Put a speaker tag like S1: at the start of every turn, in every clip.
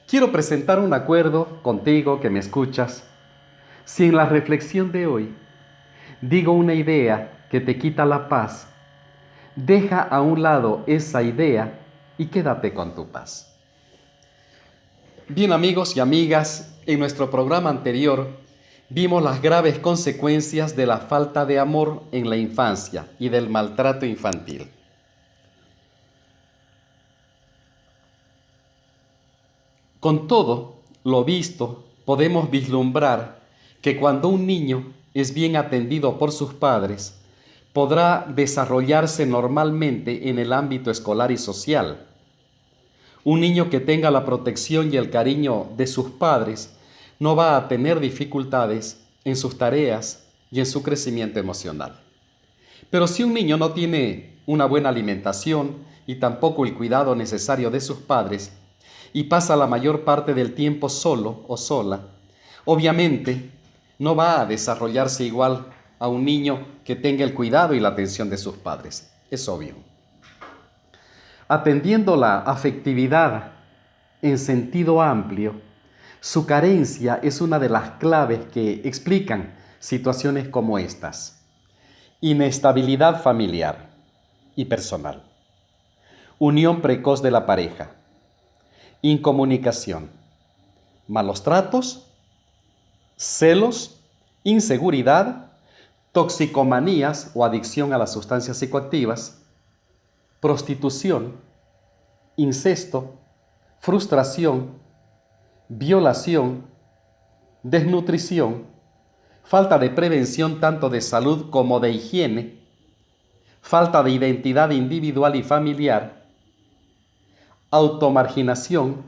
S1: quiero presentar un acuerdo contigo que me escuchas. Si en la reflexión de hoy digo una idea que te quita la paz, deja a un lado esa idea y quédate con tu paz. Bien, amigos y amigas, en nuestro programa anterior vimos las graves consecuencias de la falta de amor en la infancia y del maltrato infantil. Con todo lo visto, podemos vislumbrar que cuando un niño es bien atendido por sus padres, podrá desarrollarse normalmente en el ámbito escolar y social. Un niño que tenga la protección y el cariño de sus padres no va a tener dificultades en sus tareas y en su crecimiento emocional. Pero si un niño no tiene una buena alimentación y tampoco el cuidado necesario de sus padres y pasa la mayor parte del tiempo solo o sola, obviamente no va a desarrollarse igual a un niño que tenga el cuidado y la atención de sus padres. Es obvio. Atendiendo la afectividad en sentido amplio, su carencia es una de las claves que explican situaciones como estas: inestabilidad familiar y personal, unión precoz de la pareja, incomunicación, malos tratos, celos, inseguridad, toxicomanías o adicción a las sustancias psicoactivas, prostitución, incesto, frustración, violación, desnutrición, falta de prevención tanto de salud como de higiene, falta de identidad individual y familiar, automarginación,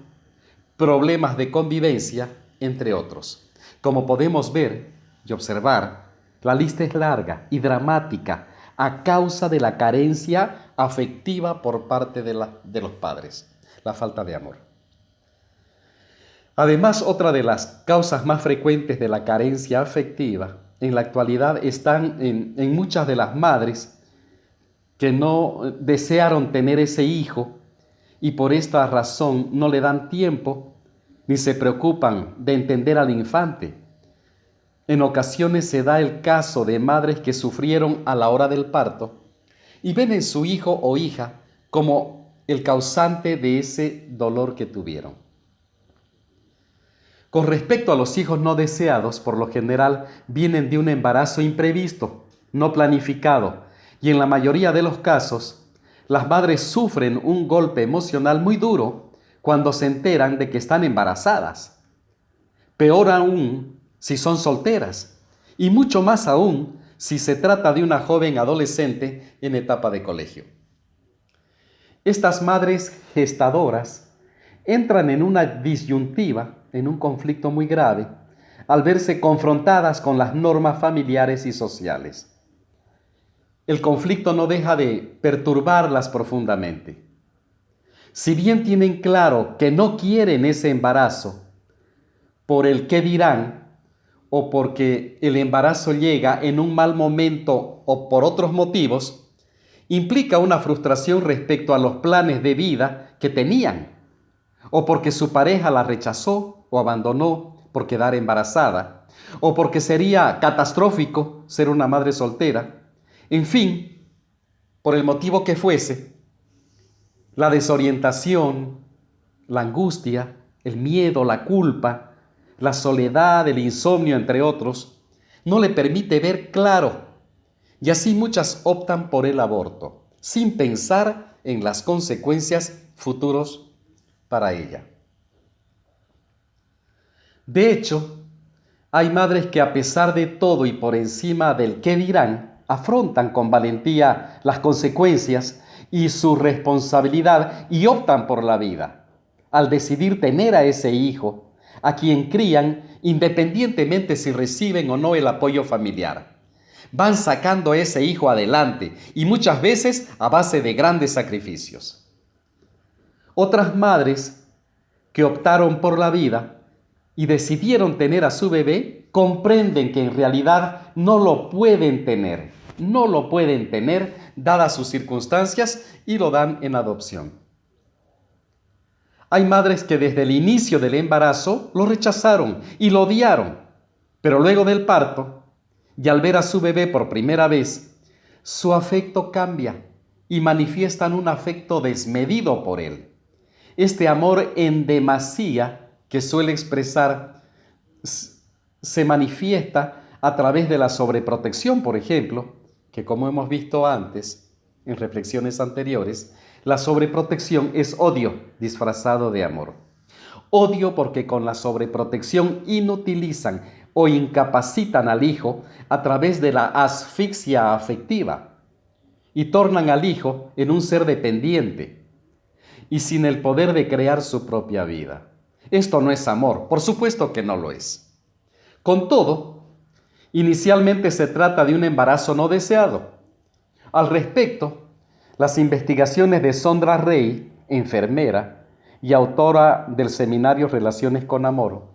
S1: problemas de convivencia, entre otros. Como podemos ver y observar, la lista es larga y dramática a causa de la carencia afectiva por parte de los padres, la falta de amor. Además, otra de las causas más frecuentes de la carencia afectiva en la actualidad están en muchas de las madres que no desearon tener ese hijo y por esta razón no le dan tiempo ni se preocupan de entender al infante. En ocasiones se da el caso de madres que sufrieron a la hora del parto y ven en su hijo o hija como el causante de ese dolor que tuvieron. Con respecto a los hijos no deseados, por lo general vienen de un embarazo imprevisto, no planificado, y en la mayoría de los casos, las madres sufren un golpe emocional muy duro cuando se enteran de que están embarazadas. Peor aún si son solteras, y mucho más aún si se trata de una joven adolescente en etapa de colegio. Estas madres gestadoras entran en una disyuntiva, en un conflicto muy grave, al verse confrontadas con las normas familiares y sociales. El conflicto no deja de perturbarlas profundamente. Si bien tienen claro que no quieren ese embarazo, por el qué dirán, o porque el embarazo llega en un mal momento o por otros motivos, implica una frustración respecto a los planes de vida que tenían, o porque su pareja la rechazó o abandonó por quedar embarazada, o porque sería catastrófico ser una madre soltera. En fin, por el motivo que fuese, la desorientación, la angustia, el miedo, la culpa, la soledad, el insomnio, entre otros, no le permite ver claro, y así muchas optan por el aborto, sin pensar en las consecuencias futuras para ella. De hecho, hay madres que a pesar de todo y por encima del qué dirán, afrontan con valentía las consecuencias y su responsabilidad y optan por la vida, al decidir tener a ese hijo, a quien crían independientemente si reciben o no el apoyo familiar. Van sacando a ese hijo adelante y muchas veces a base de grandes sacrificios. Otras madres que optaron por la vida y decidieron tener a su bebé, comprenden que en realidad no lo pueden tener dadas sus circunstancias y lo dan en adopción. Hay madres que desde el inicio del embarazo lo rechazaron y lo odiaron, pero luego del parto y al ver a su bebé por primera vez, su afecto cambia y manifiestan un afecto desmedido por él. Este amor en demasía que suele expresar se manifiesta a través de la sobreprotección, por ejemplo, que como hemos visto antes en reflexiones anteriores, la sobreprotección es odio disfrazado de amor. Odio porque con la sobreprotección inutilizan o incapacitan al hijo a través de la asfixia afectiva y tornan al hijo en un ser dependiente y sin el poder de crear su propia vida. Esto no es amor, por supuesto que no lo es. Con todo, inicialmente se trata de un embarazo no deseado. Al respecto, las investigaciones de Sondra Rey, enfermera y autora del seminario Relaciones con Amor,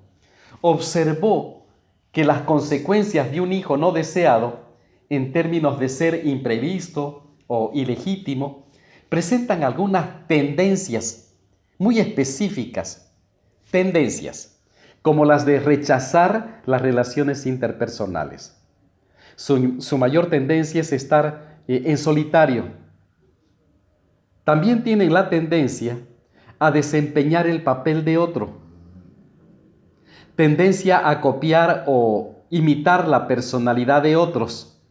S1: observó que las consecuencias de un hijo no deseado, en términos de ser imprevisto o ilegítimo, presentan algunas tendencias muy específicas, como las de rechazar las relaciones interpersonales. Su mayor tendencia es estar en solitario. También tienen la tendencia a desempeñar el papel de otro, tendencia a copiar o imitar la personalidad de otros.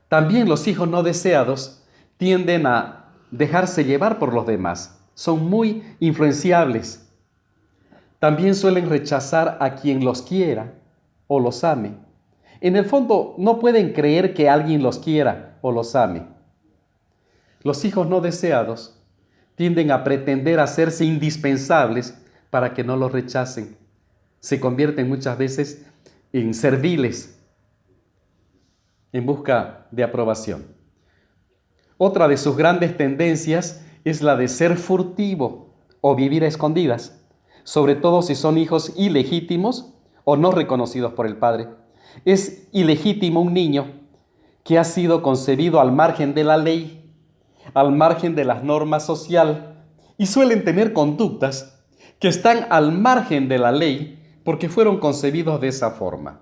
S1: También los hijos no deseados tienden a dejarse llevar por los demás, son muy influenciables. También suelen rechazar a quien los quiera o los ame. En el fondo, no pueden creer que alguien los quiera o los ame. Los hijos no deseados tienden a pretender hacerse indispensables para que no los rechacen. Se convierten muchas veces en serviles en busca de aprobación. Otra de sus grandes tendencias es la de ser furtivo o vivir a escondidas, sobre todo si son hijos ilegítimos o no reconocidos por el padre. Es ilegítimo un niño que ha sido concebido al margen de la ley, al margen de las normas sociales, y suelen tener conductas que están al margen de la ley porque fueron concebidos de esa forma.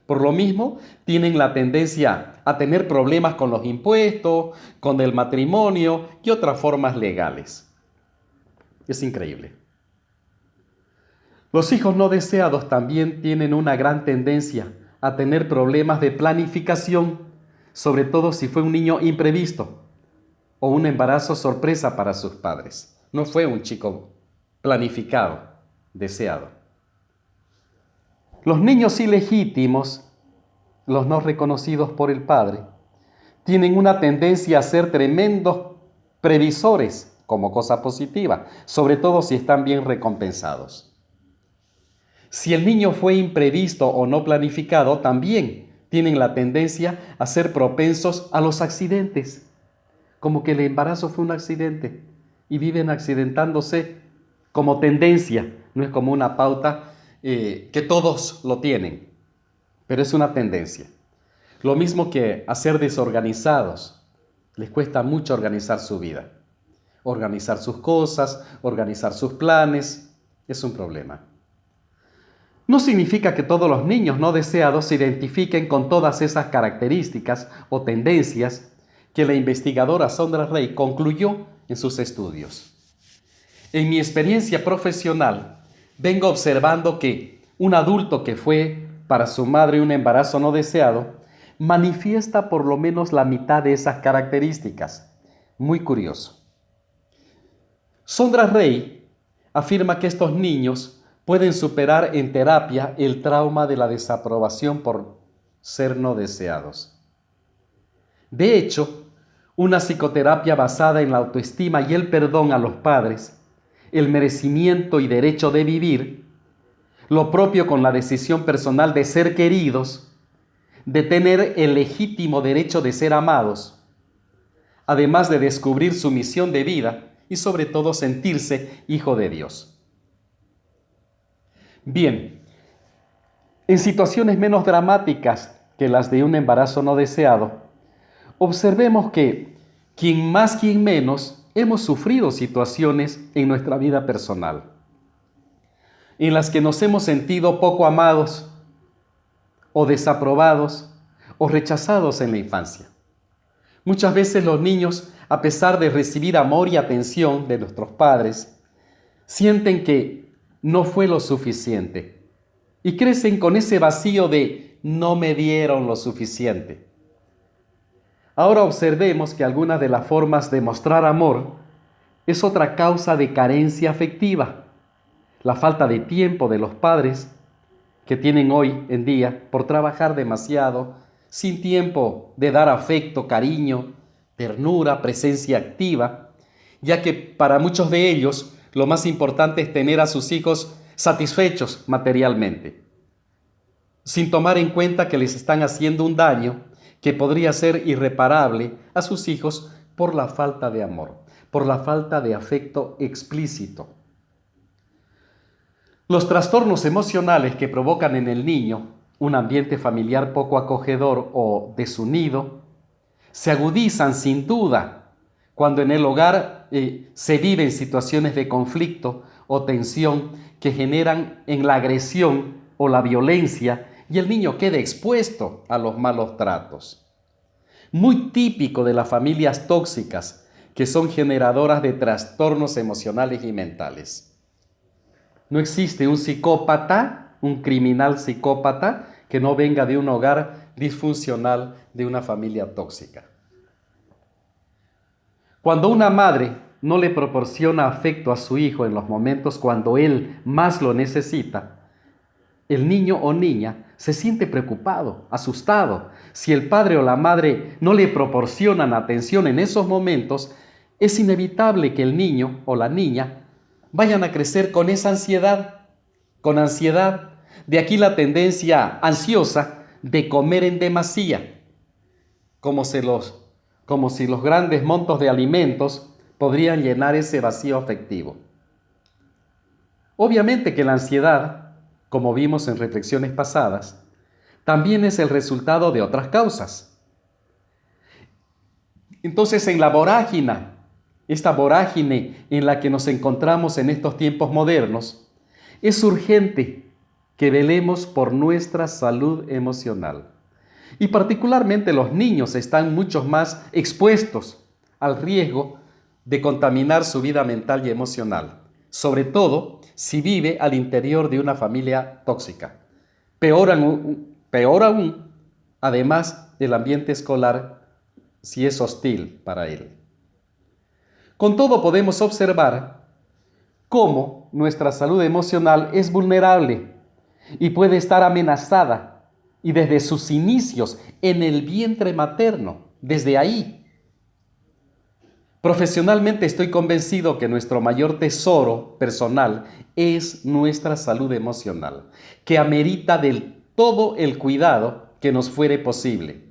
S1: Por lo mismo, tienen la tendencia a tener problemas con los impuestos, con el matrimonio y otras formas legales. Es increíble. Los hijos no deseados también tienen una gran tendencia a tener problemas de planificación, sobre todo si fue un niño imprevisto o un embarazo sorpresa para sus padres. No fue un chico planificado, deseado. Los niños ilegítimos, los no reconocidos por el padre, tienen una tendencia a ser tremendos previsores como cosa positiva, sobre todo si están bien recompensados. Si el niño fue imprevisto o no planificado, también tienen la tendencia a ser propensos a los accidentes, como que el embarazo fue un accidente y viven accidentándose como tendencia, no es como una pauta que todos lo tienen, pero es una tendencia. Lo mismo que a ser desorganizados, les cuesta mucho organizar su vida, organizar sus cosas, organizar sus planes, es un problema. No significa que todos los niños no deseados se identifiquen con todas esas características o tendencias que la investigadora Sondra Rey concluyó en sus estudios. En mi experiencia profesional, vengo observando que un adulto que fue para su madre un embarazo no deseado, manifiesta por lo menos la mitad de esas características. Muy curioso. Sondra Rey afirma que estos niños pueden superar en terapia el trauma de la desaprobación por ser no deseados. De hecho, una psicoterapia basada en la autoestima y el perdón a los padres, el merecimiento y derecho de vivir, lo propio con la decisión personal de ser queridos, de tener el legítimo derecho de ser amados, además de descubrir su misión de vida y sobre todo sentirse hijo de Dios. Bien, en situaciones menos dramáticas que las de un embarazo no deseado, observemos que quien más, quien menos, hemos sufrido situaciones en nuestra vida personal en las que nos hemos sentido poco amados o desaprobados o rechazados en la infancia. Muchas veces los niños, a pesar de recibir amor y atención de nuestros padres, sienten que no fue lo suficiente y crecen con ese vacío de no me dieron lo suficiente. Ahora observemos que algunas de las formas de mostrar amor es otra causa de carencia afectiva, la falta de tiempo de los padres que tienen hoy en día por trabajar demasiado, sin tiempo de dar afecto, cariño, ternura, presencia activa, ya que para muchos de ellos lo más importante es tener a sus hijos satisfechos materialmente, sin tomar en cuenta que les están haciendo un daño que podría ser irreparable a sus hijos por la falta de amor, por la falta de afecto explícito. Los trastornos emocionales que provocan en el niño un ambiente familiar poco acogedor o desunido se agudizan sin duda cuando en el hogar se viven situaciones de conflicto o tensión que generan en la agresión o la violencia y el niño queda expuesto a los malos tratos. Muy típico de las familias tóxicas que son generadoras de trastornos emocionales y mentales. No existe un psicópata, un criminal psicópata, que no venga de un hogar disfuncional, de una familia tóxica. Cuando una madre no le proporciona afecto a su hijo en los momentos cuando él más lo necesita, el niño o niña se siente preocupado, asustado. Si el padre o la madre no le proporcionan atención en esos momentos, es inevitable que el niño o la niña vayan a crecer con esa ansiedad, con ansiedad. De aquí la tendencia ansiosa de comer en demasía, como si los grandes montos de alimentos podrían llenar ese vacío afectivo. Obviamente que la ansiedad, como vimos en reflexiones pasadas, también es el resultado de otras causas. Entonces, en la vorágine, esta vorágine en la que nos encontramos en estos tiempos modernos, es urgente que velemos por nuestra salud emocional. Y particularmente los niños están mucho más expuestos al riesgo de contaminar su vida mental y emocional, sobre todo si vive al interior de una familia tóxica. Peor aún, además del ambiente escolar, si es hostil para él. Con todo, podemos observar cómo nuestra salud emocional es vulnerable y puede estar amenazada, y desde sus inicios en el vientre materno, desde ahí. Profesionalmente estoy convencido que nuestro mayor tesoro personal es nuestra salud emocional, que amerita del todo el cuidado que nos fuere posible,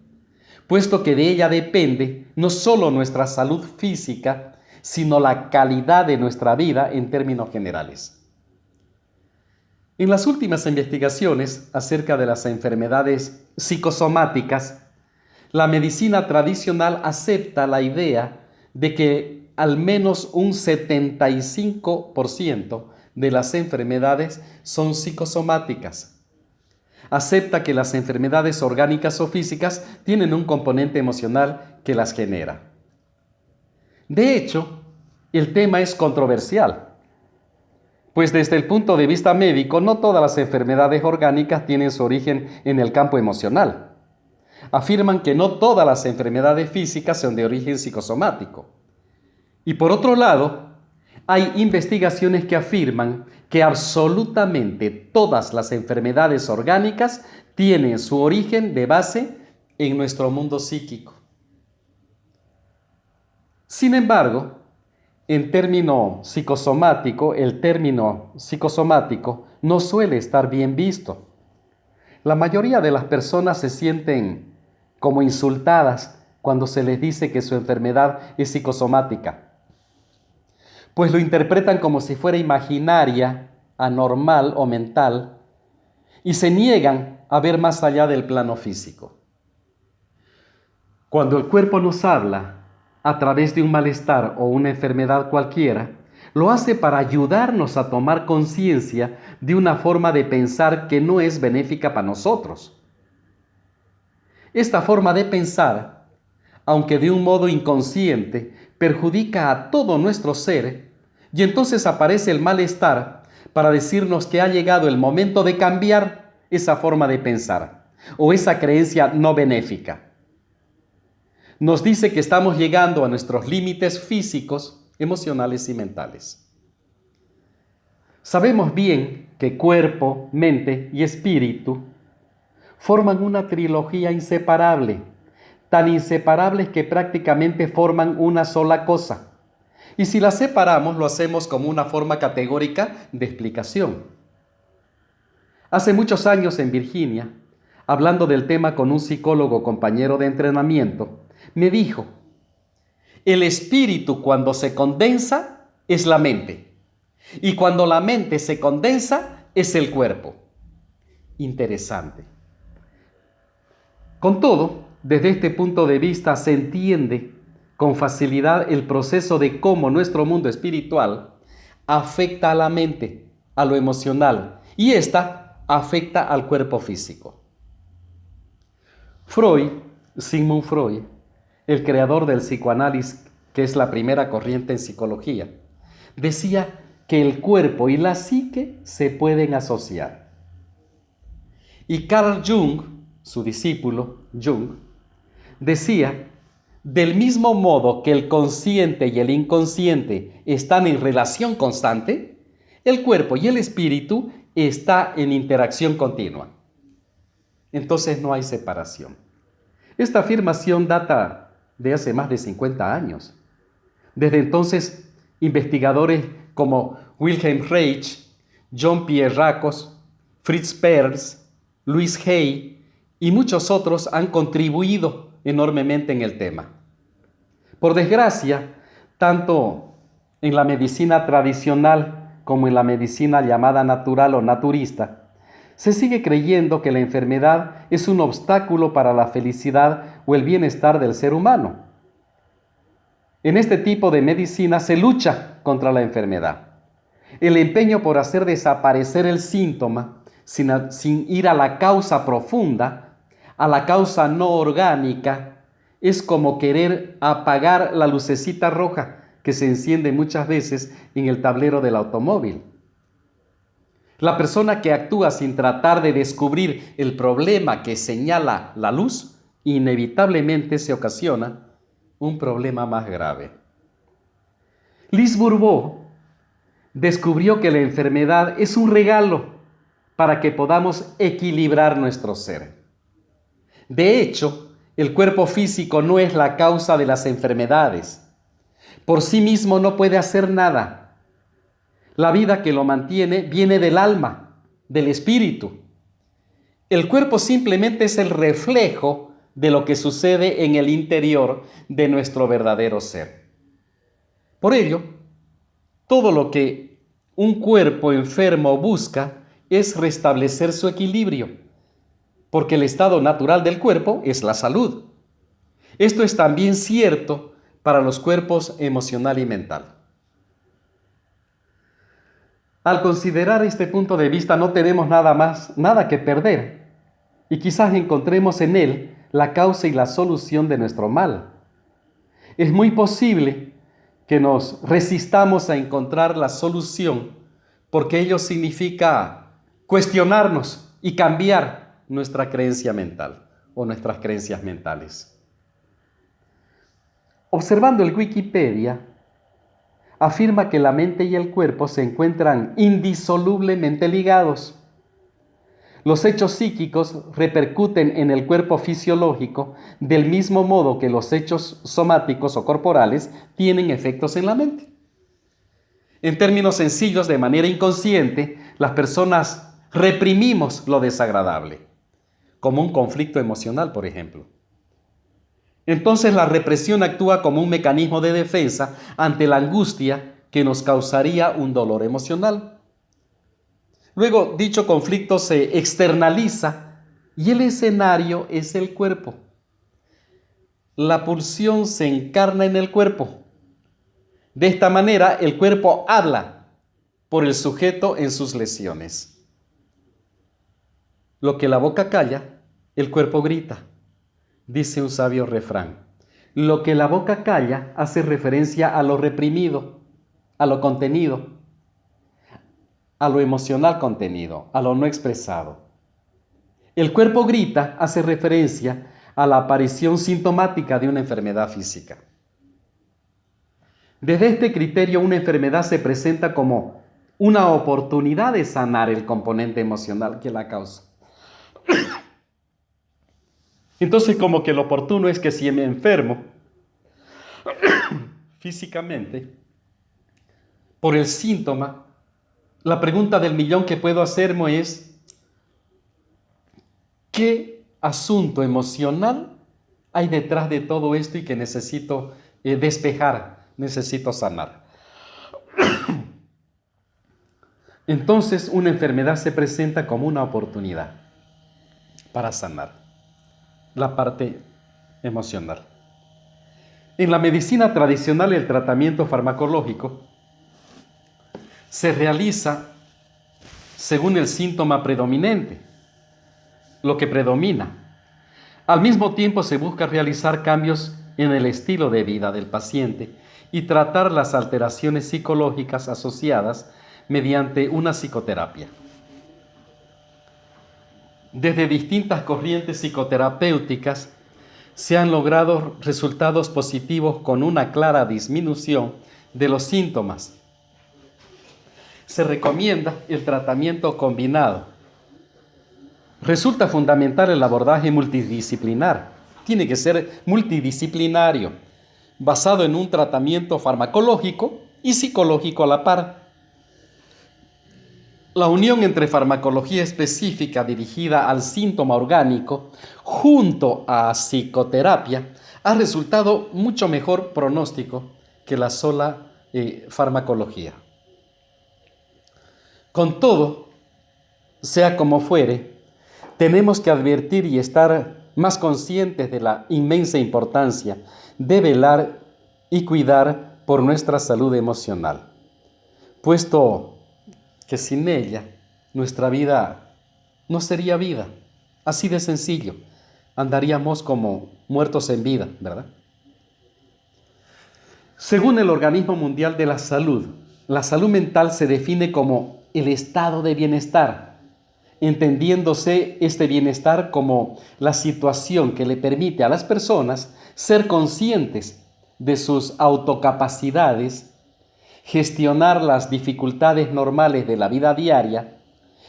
S1: puesto que de ella depende no solo nuestra salud física, sino la calidad de nuestra vida en términos generales. En las últimas investigaciones acerca de las enfermedades psicosomáticas, la medicina tradicional acepta la idea de que al menos un 75% de las enfermedades son psicosomáticas. Acepta que las enfermedades orgánicas o físicas tienen un componente emocional que las genera. De hecho, el tema es controversial, pues desde el punto de vista médico, no todas las enfermedades orgánicas tienen su origen en el campo emocional. Afirman que no todas las enfermedades físicas son de origen psicosomático. Y por otro lado, hay investigaciones que afirman que absolutamente todas las enfermedades orgánicas tienen su origen de base en nuestro mundo psíquico. Sin embargo, el término psicosomático no suele estar bien visto. La mayoría de las personas se sienten como insultadas cuando se les dice que su enfermedad es psicosomática, pues lo interpretan como si fuera imaginaria, anormal o mental, y se niegan a ver más allá del plano físico. Cuando el cuerpo nos habla, a través de un malestar o una enfermedad cualquiera, lo hace para ayudarnos a tomar conciencia de una forma de pensar que no es benéfica para nosotros. Esta forma de pensar, aunque de un modo inconsciente, perjudica a todo nuestro ser, y entonces aparece el malestar para decirnos que ha llegado el momento de cambiar esa forma de pensar o esa creencia no benéfica. Nos dice que estamos llegando a nuestros límites físicos, emocionales y mentales. Sabemos bien que cuerpo, mente y espíritu forman una trilogía inseparable, tan inseparables que prácticamente forman una sola cosa. Y si las separamos, lo hacemos como una forma categórica de explicación. Hace muchos años en Virginia, hablando del tema con un psicólogo compañero de entrenamiento, me dijo: el espíritu cuando se condensa es la mente, y cuando la mente se condensa es el cuerpo. Interesante. Con todo, desde este punto de vista se entiende con facilidad el proceso de cómo nuestro mundo espiritual afecta a la mente, a lo emocional, y ésta afecta al cuerpo físico. Sigmund Freud, el creador del psicoanálisis, que es la primera corriente en psicología, decía que el cuerpo y la psique se pueden asociar. Y Carl Jung, su discípulo Jung, decía: del mismo modo que el consciente y el inconsciente están en relación constante, el cuerpo y el espíritu están en interacción continua. Entonces no hay separación. Esta afirmación data de hace más de 50 años. Desde entonces, investigadores como Wilhelm Reich, Jean-Pierre Racos, Fritz Perls, Louis Hay y muchos otros han contribuido enormemente en el tema. Por desgracia, tanto en la medicina tradicional como en la medicina llamada natural o naturista, se sigue creyendo que la enfermedad es un obstáculo para la felicidad o el bienestar del ser humano. En este tipo de medicina se lucha contra la enfermedad. El empeño por hacer desaparecer el síntoma sin ir a la causa profunda, a la causa no orgánica, es como querer apagar la lucecita roja que se enciende muchas veces en el tablero del automóvil. La persona que actúa sin tratar de descubrir el problema que señala la luz, inevitablemente se ocasiona un problema más grave. Lise Bourbeau descubrió que la enfermedad es un regalo para que podamos equilibrar nuestro ser. De hecho, el cuerpo físico no es la causa de las enfermedades. Por sí mismo no puede hacer nada. La vida que lo mantiene viene del alma, del espíritu. El cuerpo simplemente es el reflejo de lo que sucede en el interior de nuestro verdadero ser. Por ello, todo lo que un cuerpo enfermo busca es restablecer su equilibrio, porque el estado natural del cuerpo es la salud. Esto es también cierto para los cuerpos emocional y mental. Al considerar este punto de vista no tenemos nada que perder, y quizás encontremos en él la causa y la solución de nuestro mal. Es muy posible que nos resistamos a encontrar la solución, porque ello significa cuestionarnos y cambiar nuestra creencia mental o nuestras creencias mentales. Observando el Wikipedia, afirma que la mente y el cuerpo se encuentran indisolublemente ligados. Los hechos psíquicos repercuten en el cuerpo fisiológico del mismo modo que los hechos somáticos o corporales tienen efectos en la mente. En términos sencillos, de manera inconsciente, las personas reprimimos lo desagradable, como un conflicto emocional, por ejemplo. Entonces la represión actúa como un mecanismo de defensa ante la angustia que nos causaría un dolor emocional. Luego, dicho conflicto se externaliza y el escenario es el cuerpo. la pulsión se encarna en el cuerpo. De esta manera, el cuerpo habla por el sujeto en sus lesiones. Lo que la boca calla, el cuerpo grita, dice un sabio refrán. Lo que la boca calla hace referencia a lo reprimido, a lo contenido, a lo emocional contenido, a lo no expresado. El cuerpo grita hace referencia a la aparición sintomática de una enfermedad física. Desde este criterio, una enfermedad se presenta como una oportunidad de sanar el componente emocional que la causa. Entonces, como que lo oportuno es que si me enfermo físicamente por el síntoma, la pregunta del millón que puedo hacerme es: ¿qué asunto emocional hay detrás de todo esto y que necesito despejar, necesito sanar? Entonces, una enfermedad se presenta como una oportunidad para sanar la parte emocional. En la medicina tradicional, el tratamiento farmacológico se realiza según el síntoma predominante, lo que predomina. Al mismo tiempo, se busca realizar cambios en el estilo de vida del paciente y tratar las alteraciones psicológicas asociadas mediante una psicoterapia. Desde distintas corrientes psicoterapéuticas se han logrado resultados positivos con una clara disminución de los síntomas. Se recomienda el tratamiento combinado. Resulta fundamental el abordaje multidisciplinar. Tiene que ser multidisciplinario, basado en un tratamiento farmacológico y psicológico a la par. La unión entre farmacología específica dirigida al síntoma orgánico junto a psicoterapia ha resultado mucho mejor pronóstico que la sola farmacología. Con todo, sea como fuere, tenemos que advertir y estar más conscientes de la inmensa importancia de velar y cuidar por nuestra salud emocional, puesto que sin ella nuestra vida no sería vida, así de sencillo, andaríamos como muertos en vida, ¿verdad? Según el Organismo Mundial de la salud mental se define como el estado de bienestar, entendiéndose este bienestar como la situación que le permite a las personas ser conscientes de sus autocapacidades, gestionar las dificultades normales de la vida diaria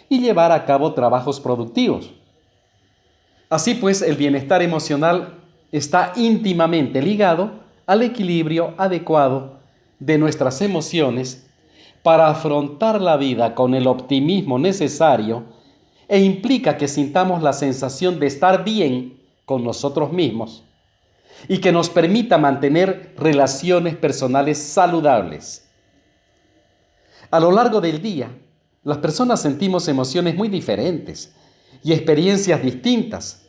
S1: y llevar a cabo trabajos productivos. Así pues, el bienestar emocional está íntimamente ligado al equilibrio adecuado de nuestras emociones para afrontar la vida con el optimismo necesario e implica que sintamos la sensación de estar bien con nosotros mismos y que nos permita mantener relaciones personales saludables. A lo largo del día, las personas sentimos emociones muy diferentes y experiencias distintas,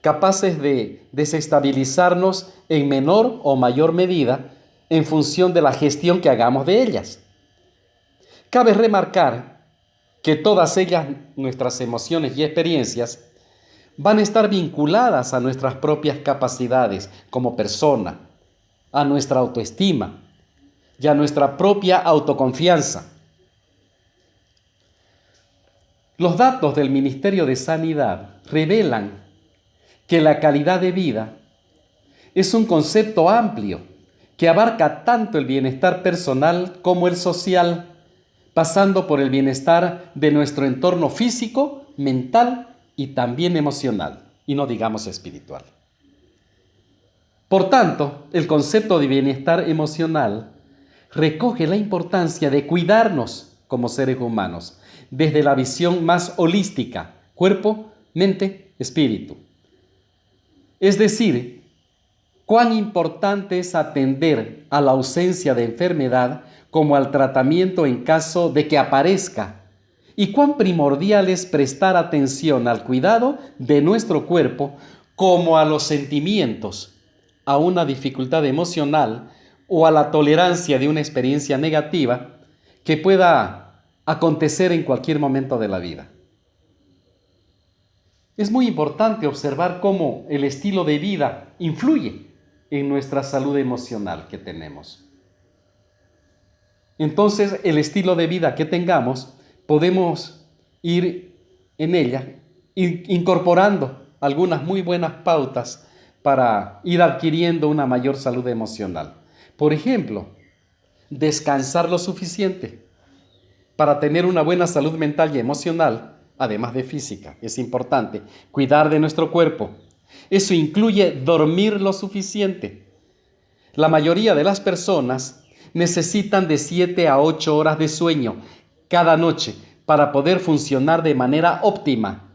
S1: capaces de desestabilizarnos en menor o mayor medida en función de la gestión que hagamos de ellas. Cabe remarcar que todas ellas, nuestras emociones y experiencias, van a estar vinculadas a nuestras propias capacidades como persona, a nuestra autoestima y a nuestra propia autoconfianza. Los datos del Ministerio de Sanidad revelan que la calidad de vida es un concepto amplio que abarca tanto el bienestar personal como el social, pasando por el bienestar de nuestro entorno físico, mental y también emocional, y no digamos espiritual. Por tanto, el concepto de bienestar emocional recoge la importancia de cuidarnos como seres humanos desde la visión más holística, cuerpo, mente, espíritu. Es decir, cuán importante es atender a la ausencia de enfermedad como al tratamiento en caso de que aparezca, y cuán primordial es prestar atención al cuidado de nuestro cuerpo como a los sentimientos, a una dificultad emocional o a la tolerancia de una experiencia negativa que pueda acontecer en cualquier momento de la vida. Es muy importante observar cómo el estilo de vida influye en nuestra salud emocional que tenemos. Entonces, el estilo de vida que tengamos, podemos ir en ella incorporando algunas muy buenas pautas para ir adquiriendo una mayor salud emocional. Por ejemplo, descansar lo suficiente para tener una buena salud mental y emocional, además de física. Es importante cuidar de nuestro cuerpo. Eso incluye dormir lo suficiente. La mayoría de las personas necesitan de 7 a 8 horas de sueño cada noche para poder funcionar de manera óptima.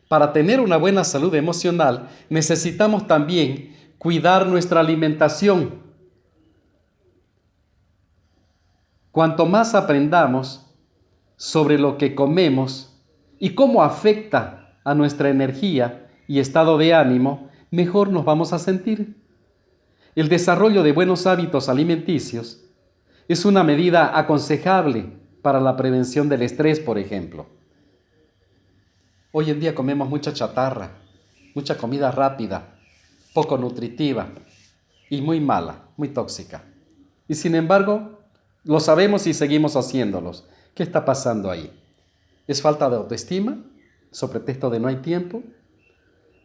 S1: Para tener una buena salud emocional, necesitamos también cuidar nuestra alimentación. Cuanto más aprendamos sobre lo que comemos y cómo afecta a nuestra energía y estado de ánimo, mejor nos vamos a sentir. El desarrollo de buenos hábitos alimenticios es una medida aconsejable para la prevención del estrés, por ejemplo. Hoy en día comemos mucha chatarra, mucha comida rápida, poco nutritiva y muy mala, muy tóxica. Y sin embargo, lo sabemos y seguimos haciéndolos. ¿Qué está pasando ahí? ¿Es falta de autoestima? ¿Sobre pretexto de no hay tiempo?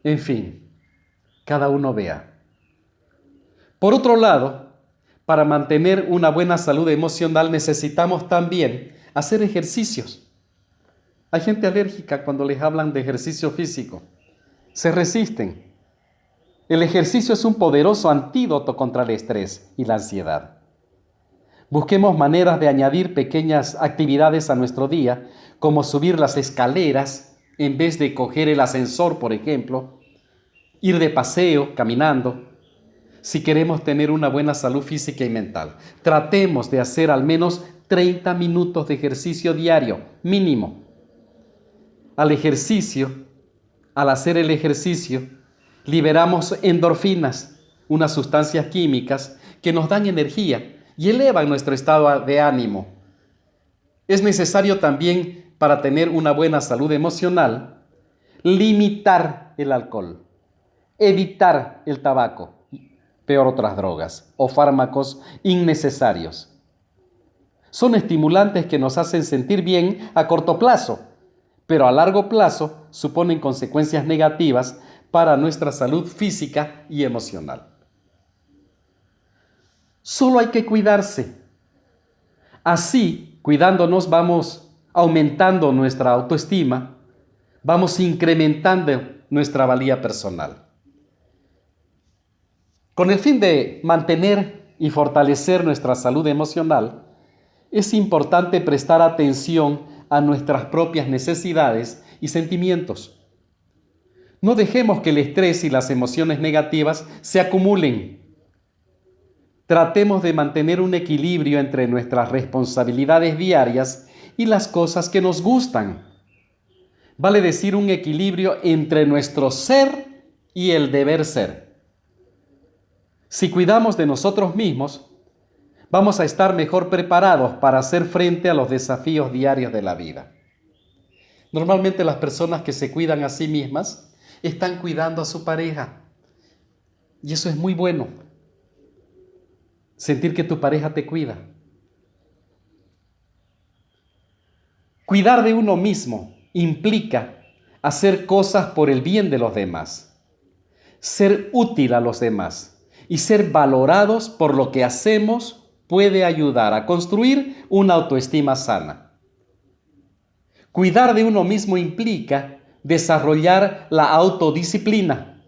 S1: En fin, cada uno vea. Por otro lado, para mantener una buena salud emocional necesitamos también hacer ejercicios. Hay gente alérgica cuando les hablan de ejercicio físico. Se resisten. El ejercicio es un poderoso antídoto contra el estrés y la ansiedad. Busquemos maneras de añadir pequeñas actividades a nuestro día, como subir las escaleras en vez de coger el ascensor, por ejemplo, ir de paseo, caminando. Si queremos tener una buena salud física y mental, tratemos de hacer al menos 30 minutos de ejercicio diario, mínimo. Al hacer el ejercicio, liberamos endorfinas, unas sustancias químicas que nos dan energía y elevan nuestro estado de ánimo. Es necesario también, para tener una buena salud emocional, limitar el alcohol, evitar el tabaco, peor otras drogas o fármacos innecesarios. Son estimulantes que nos hacen sentir bien a corto plazo, pero a largo plazo suponen consecuencias negativas para nuestra salud física y emocional. Solo hay que cuidarse. Así, cuidándonos, vamos aumentando nuestra autoestima, vamos incrementando nuestra valía personal. Con el fin de mantener y fortalecer nuestra salud emocional, es importante prestar atención a nuestras propias necesidades y sentimientos. No dejemos que el estrés y las emociones negativas se acumulen. Tratemos de mantener un equilibrio entre nuestras responsabilidades diarias y las cosas que nos gustan. Vale decir, un equilibrio entre nuestro ser y el deber ser. Si cuidamos de nosotros mismos, vamos a estar mejor preparados para hacer frente a los desafíos diarios de la vida. Normalmente las personas que se cuidan a sí mismas están cuidando a su pareja. Y eso es muy bueno. Sentir que tu pareja te cuida. Cuidar de uno mismo implica hacer cosas por el bien de los demás, ser útil a los demás y ser valorados por lo que hacemos puede ayudar a construir una autoestima sana. Cuidar de uno mismo implica desarrollar la autodisciplina.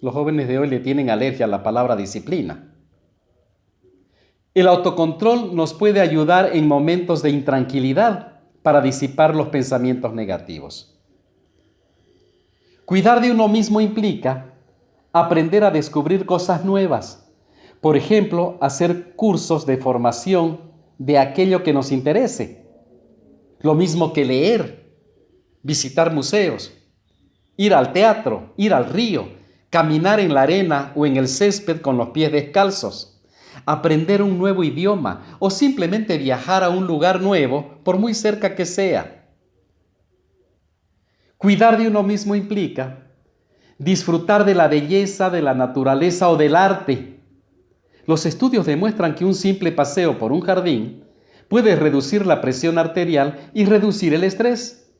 S1: Los jóvenes de hoy le tienen alergia a la palabra disciplina. El autocontrol nos puede ayudar en momentos de intranquilidad para disipar los pensamientos negativos. Cuidar de uno mismo implica aprender a descubrir cosas nuevas. Por ejemplo, hacer cursos de formación de aquello que nos interese. Lo mismo que leer, visitar museos, ir al teatro, ir al río, caminar en la arena o en el césped con los pies descalzos, aprender un nuevo idioma o simplemente viajar a un lugar nuevo, por muy cerca que sea. Cuidar de uno mismo implica disfrutar de la belleza de la naturaleza o del arte. Los estudios demuestran que un simple paseo por un jardín puede reducir la presión arterial y reducir el estrés.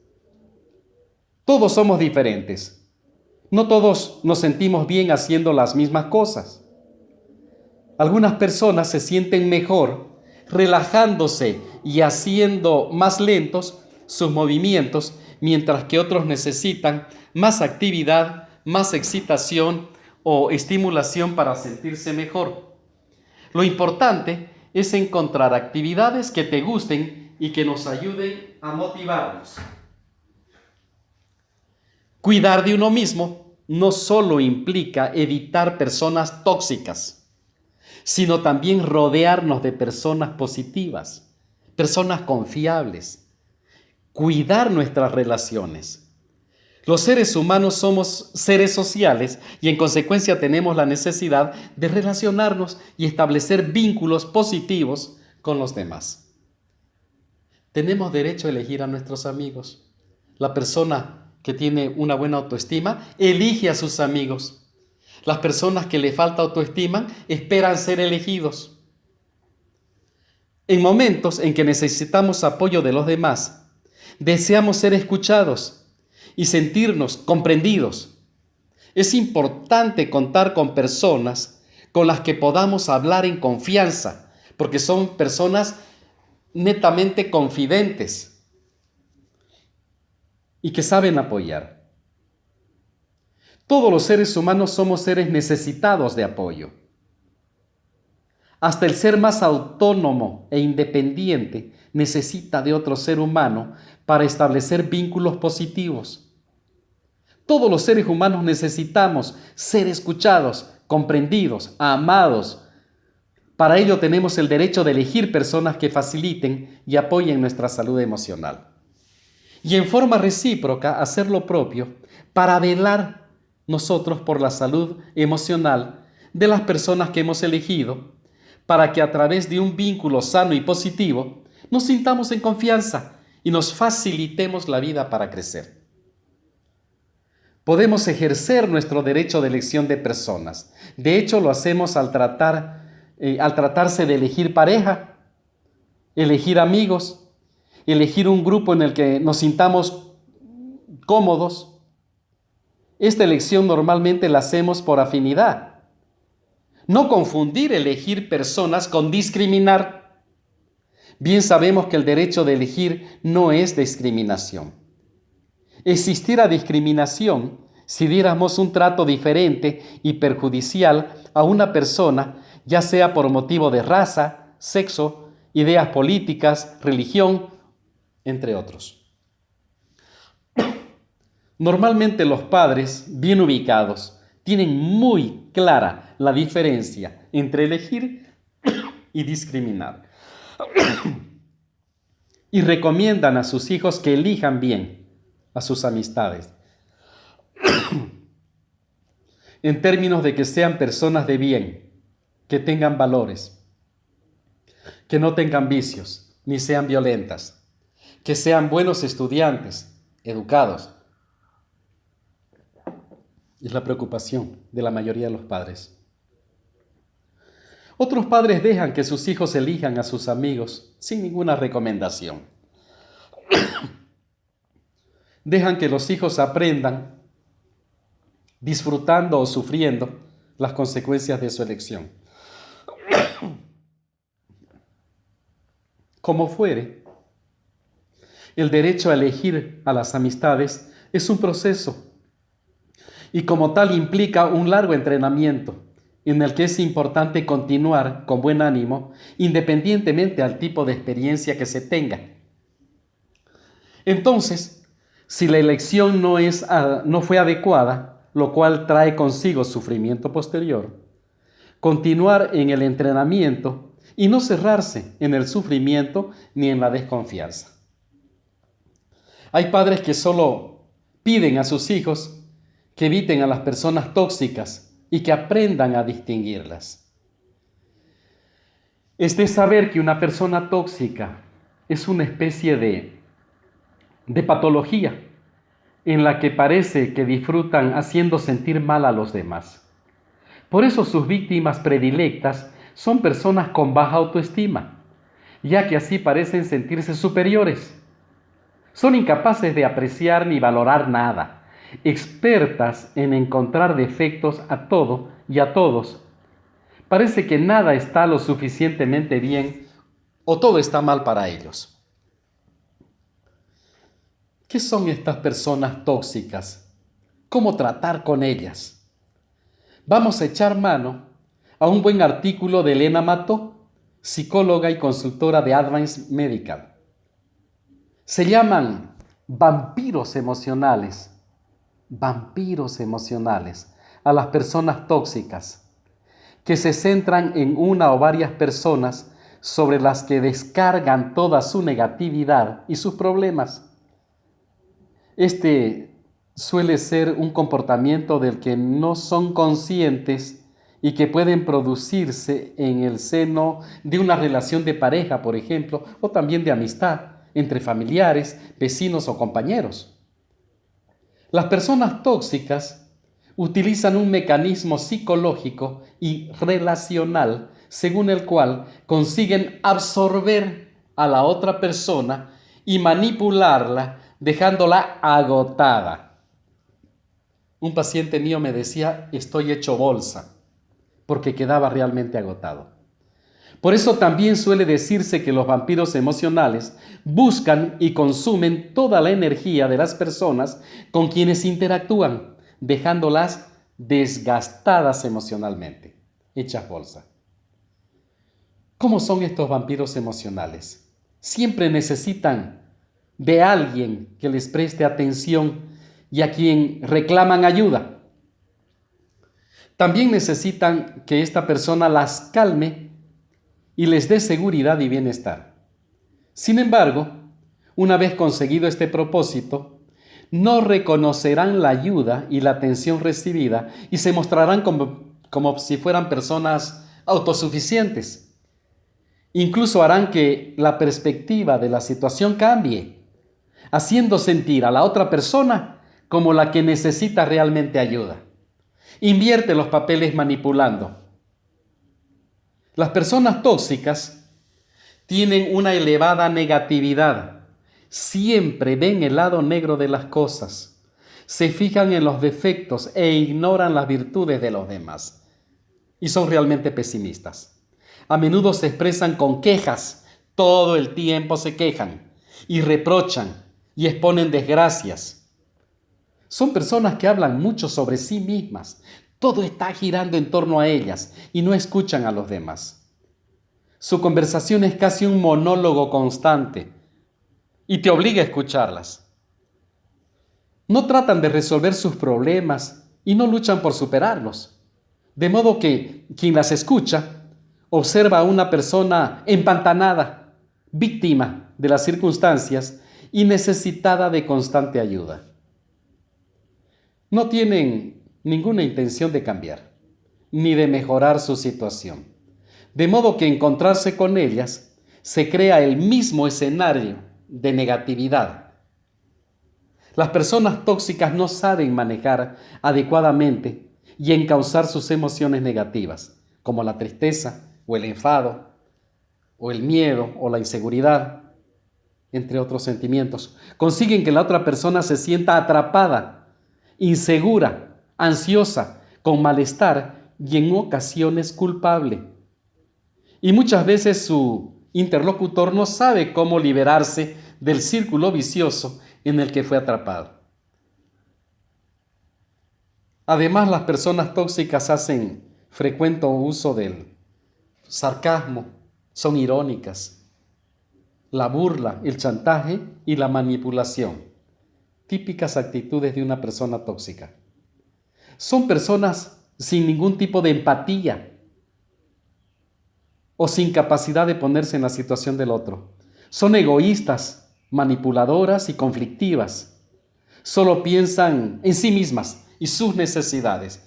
S1: Todos somos diferentes. No todos nos sentimos bien haciendo las mismas cosas. Algunas personas se sienten mejor relajándose y haciendo más lentos sus movimientos, mientras que otros necesitan más actividad, más excitación o estimulación para sentirse mejor. Lo importante es encontrar actividades que te gusten y que nos ayuden a motivarnos. Cuidar de uno mismo no solo implica evitar personas tóxicas, sino también rodearnos de personas positivas, personas confiables, cuidar nuestras relaciones. Los seres humanos somos seres sociales y en consecuencia tenemos la necesidad de relacionarnos y establecer vínculos positivos con los demás. Tenemos derecho a elegir a nuestros amigos. La persona que tiene una buena autoestima elige a sus amigos. Las personas que le falta autoestima esperan ser elegidos. En momentos en que necesitamos apoyo de los demás, deseamos ser escuchados y sentirnos comprendidos. Es importante contar con personas con las que podamos hablar en confianza, porque son personas netamente confidentes y que saben apoyar. Todos los seres humanos somos seres necesitados de apoyo. Hasta el ser más autónomo e independiente necesita de otro ser humano para establecer vínculos positivos. Todos los seres humanos necesitamos ser escuchados, comprendidos, amados. Para ello tenemos el derecho de elegir personas que faciliten y apoyen nuestra salud emocional. Y en forma recíproca hacer lo propio para velar nosotros por la salud emocional de las personas que hemos elegido, para que a través de un vínculo sano y positivo nos sintamos en confianza y nos facilitemos la vida para crecer. Podemos ejercer nuestro derecho de elección de personas. De hecho, lo hacemos al tratarse de elegir pareja, elegir amigos, elegir un grupo en el que nos sintamos cómodos. Esta elección normalmente la hacemos por afinidad. No confundir elegir personas con discriminar. Bien sabemos que el derecho de elegir no es discriminación. Existiera discriminación si diéramos un trato diferente y perjudicial a una persona, ya sea por motivo de raza, sexo, ideas políticas, religión, entre otros. Normalmente los padres, bien ubicados, tienen muy clara la diferencia entre elegir y discriminar. Y recomiendan a sus hijos que elijan bien a sus amistades, en términos de que sean personas de bien, que tengan valores, que no tengan vicios, ni sean violentas, que sean buenos estudiantes, educados. Es la preocupación de la mayoría de los padres. Otros padres dejan que sus hijos elijan a sus amigos sin ninguna recomendación. Dejan que los hijos aprendan, disfrutando o sufriendo las consecuencias de su elección. Como fuere, el derecho a elegir a las amistades es un proceso y como tal implica un largo entrenamiento en el que es importante continuar con buen ánimo independientemente al tipo de experiencia que se tenga. Entonces, si la elección no fue adecuada, lo cual trae consigo sufrimiento posterior, continuar en el entrenamiento y no cerrarse en el sufrimiento ni en la desconfianza. Hay padres que solo piden a sus hijos que eviten a las personas tóxicas y que aprendan a distinguirlas. Es de saber que una persona tóxica es una especie de patología en la que parece que disfrutan haciendo sentir mal a los demás. Por eso sus víctimas predilectas son personas con baja autoestima, ya que así parecen sentirse superiores. Son incapaces de apreciar ni valorar nada, expertas en encontrar defectos a todo y a todos. Parece que nada está lo suficientemente bien o todo está mal para ellos. ¿Qué son estas personas tóxicas? ¿Cómo tratar con ellas? Vamos a echar mano a un buen artículo de Elena Mató, psicóloga y consultora de Advance Medical. Se llaman vampiros emocionales a las personas tóxicas, que se centran en una o varias personas sobre las que descargan toda su negatividad y sus problemas. Este suele ser un comportamiento del que no son conscientes y que pueden producirse en el seno de una relación de pareja, por ejemplo, o también de amistad, entre familiares, vecinos o compañeros. Las personas tóxicas utilizan un mecanismo psicológico y relacional según el cual consiguen absorber a la otra persona y manipularla, dejándola agotada. Un paciente mío me decía, estoy hecho bolsa, porque quedaba realmente agotado. Por eso también suele decirse que los vampiros emocionales buscan y consumen toda la energía de las personas con quienes interactúan, dejándolas desgastadas emocionalmente, hechas bolsa. ¿Cómo son estos vampiros emocionales? Siempre necesitan de alguien que les preste atención y a quien reclaman ayuda. También necesitan que esta persona las calme y les dé seguridad y bienestar. Sin embargo, una vez conseguido este propósito, no reconocerán la ayuda y la atención recibida y se mostrarán como si fueran personas autosuficientes. Incluso harán que la perspectiva de la situación cambie, haciendo sentir a la otra persona como la que necesita realmente ayuda. Invierte los papeles manipulando. Las personas tóxicas tienen una elevada negatividad. Siempre ven el lado negro de las cosas. Se fijan en los defectos e ignoran las virtudes de los demás. Y son realmente pesimistas. A menudo se expresan con quejas. Todo el tiempo se quejan y reprochan y exponen desgracias. Son personas que hablan mucho sobre sí mismas. Todo está girando en torno a ellas y no escuchan a los demás. Su conversación es casi un monólogo constante y te obliga a escucharlas. No tratan de resolver sus problemas y no luchan por superarlos. De modo que quien las escucha observa a una persona empantanada, víctima de las circunstancias y necesitada de constante ayuda. No tienen ninguna intención de cambiar, ni de mejorar su situación. De modo que encontrarse con ellas se crea el mismo escenario de negatividad. Las personas tóxicas no saben manejar adecuadamente y encauzar sus emociones negativas, como la tristeza o el enfado, o el miedo o la inseguridad, entre otros sentimientos. Consiguen que la otra persona se sienta atrapada, insegura, ansiosa, con malestar y en ocasiones culpable. Y muchas veces su interlocutor no sabe cómo liberarse del círculo vicioso en el que fue atrapado. Además, las personas tóxicas hacen frecuente uso del sarcasmo, son irónicas, la burla, el chantaje y la manipulación, típicas actitudes de una persona tóxica. Son personas sin ningún tipo de empatía o sin capacidad de ponerse en la situación del otro. Son egoístas, manipuladoras y conflictivas. Solo piensan en sí mismas, y sus necesidades,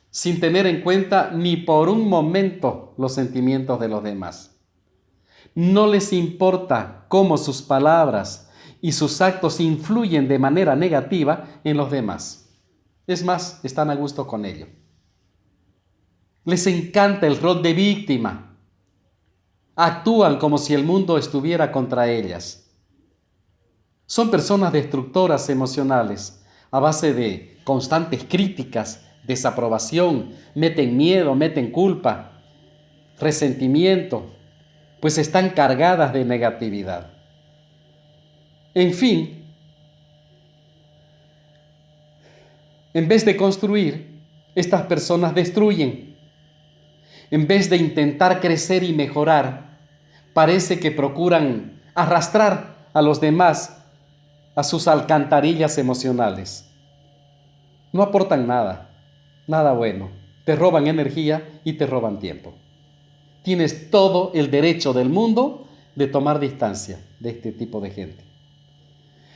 S1: sin tener en cuenta ni por un momento los sentimientos de los demás. No les importa cómo sus palabras y sus actos influyen de manera negativa en los demás. Es más, están a gusto con ello. Les encanta el rol de víctima. Actúan como si el mundo estuviera contra ellas. Son personas destructoras emocionales a base de constantes críticas, desaprobación, meten miedo, meten culpa, resentimiento, pues están cargadas de negatividad. En fin, en vez de construir, estas personas destruyen. En vez de intentar crecer y mejorar, parece que procuran arrastrar a los demás a sus alcantarillas emocionales. No aportan nada, nada bueno. Te roban energía y te roban tiempo. Tienes todo el derecho del mundo de tomar distancia de este tipo de gente.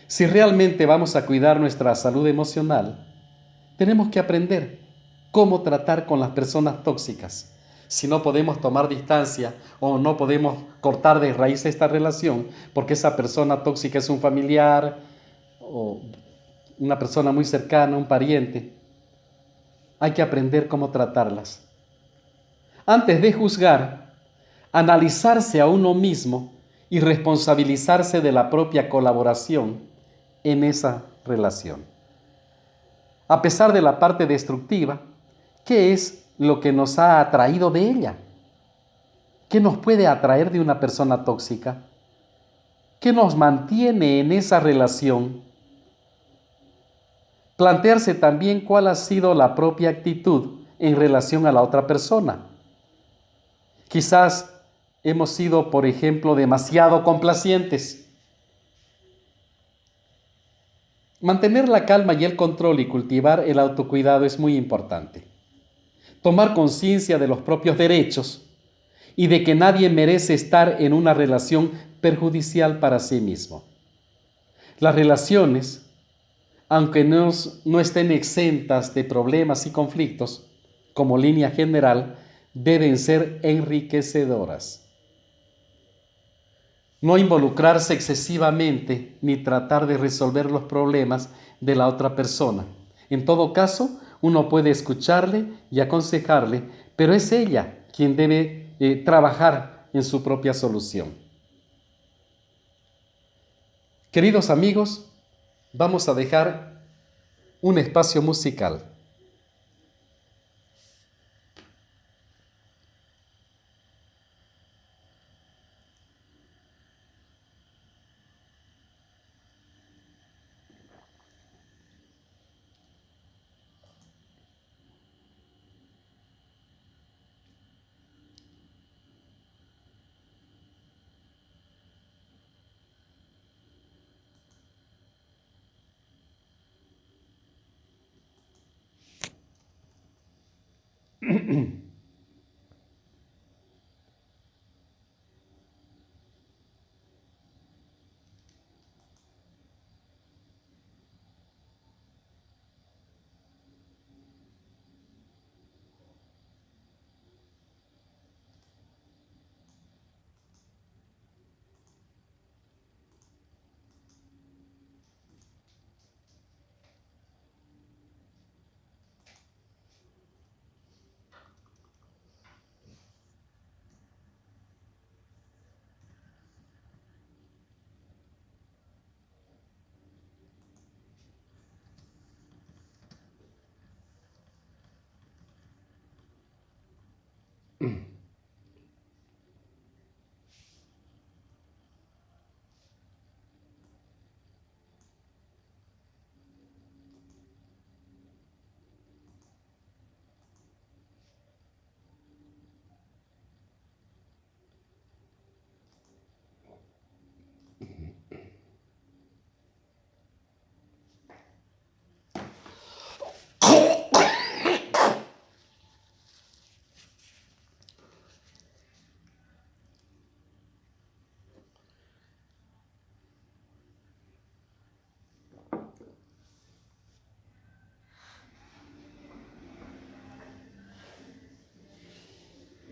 S1: Si realmente vamos a cuidar nuestra salud emocional, tenemos que aprender cómo tratar con las personas tóxicas. Si no podemos tomar distancia o no podemos cortar de raíz esta relación, porque esa persona tóxica es un familiar o una persona muy cercana, un pariente, hay que aprender cómo tratarlas. Antes de juzgar, analizarse a uno mismo y responsabilizarse de la propia colaboración en esa relación. A pesar de la parte destructiva, ¿qué es lo que nos ha atraído de ella? ¿Qué nos puede atraer de una persona tóxica? ¿Qué nos mantiene en esa relación? Plantearse también cuál ha sido la propia actitud en relación a la otra persona. Quizás hemos sido, por ejemplo, demasiado complacientes. Mantener la calma y el control y cultivar el autocuidado es muy importante. Tomar conciencia de los propios derechos y de que nadie merece estar en una relación perjudicial para sí mismo. Las relaciones, aunque no estén exentas de problemas y conflictos, como línea general, deben ser enriquecedoras. No involucrarse excesivamente ni tratar de resolver los problemas de la otra persona. En todo caso, uno puede escucharle y aconsejarle, pero es ella quien debe trabajar en su propia solución. Queridos amigos, vamos a dejar un espacio musical.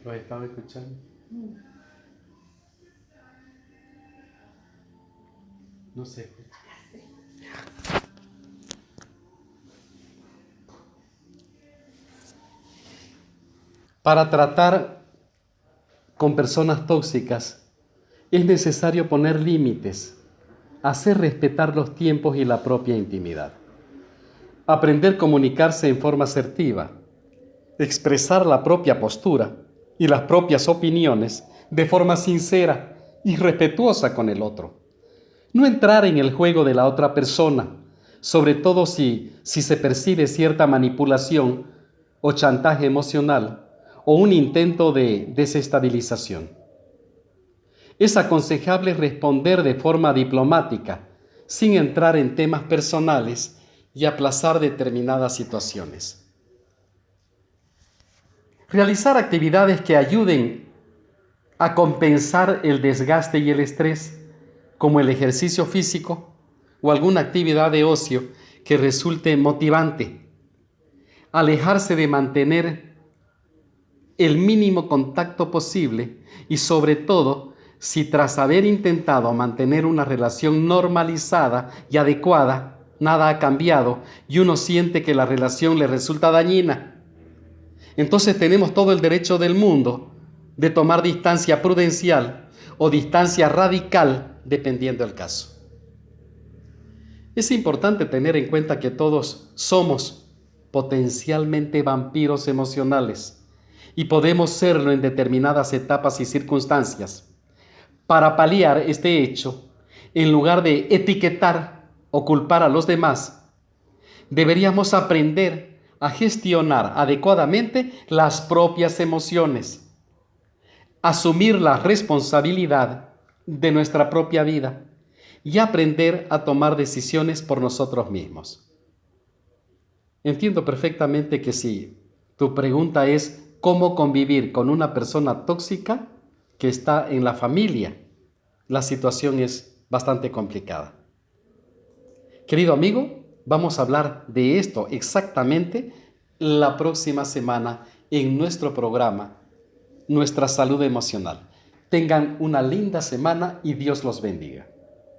S1: Los estaba escuchando. No sé. Para tratar con personas tóxicas es necesario poner límites, hacer respetar los tiempos y la propia intimidad, aprender a comunicarse en forma asertiva, expresar la propia postura y las propias opiniones de forma sincera y respetuosa con el otro. No entrar en el juego de la otra persona, sobre todo si se percibe cierta manipulación o chantaje emocional o un intento de desestabilización. Es aconsejable responder de forma diplomática, sin entrar en temas personales y aplazar determinadas situaciones. Realizar actividades que ayuden a compensar el desgaste y el estrés, como el ejercicio físico o alguna actividad de ocio que resulte motivante. Alejarse de mantener el mínimo contacto posible y sobre todo si tras haber intentado mantener una relación normalizada y adecuada, nada ha cambiado y uno siente que la relación le resulta dañina. Entonces tenemos todo el derecho del mundo de tomar distancia prudencial o distancia radical, dependiendo del caso. Es importante tener en cuenta que todos somos potencialmente vampiros emocionales y podemos serlo en determinadas etapas y circunstancias. Para paliar este hecho, en lugar de etiquetar o culpar a los demás, deberíamos aprender a gestionar adecuadamente las propias emociones, asumir la responsabilidad de nuestra propia vida y aprender a tomar decisiones por nosotros mismos. Entiendo perfectamente que si tu pregunta es cómo convivir con una persona tóxica que está en la familia, la situación es bastante complicada. Querido amigo, vamos a hablar de esto exactamente la próxima semana en nuestro programa, Nuestra Salud Emocional. Tengan una linda semana y Dios los bendiga.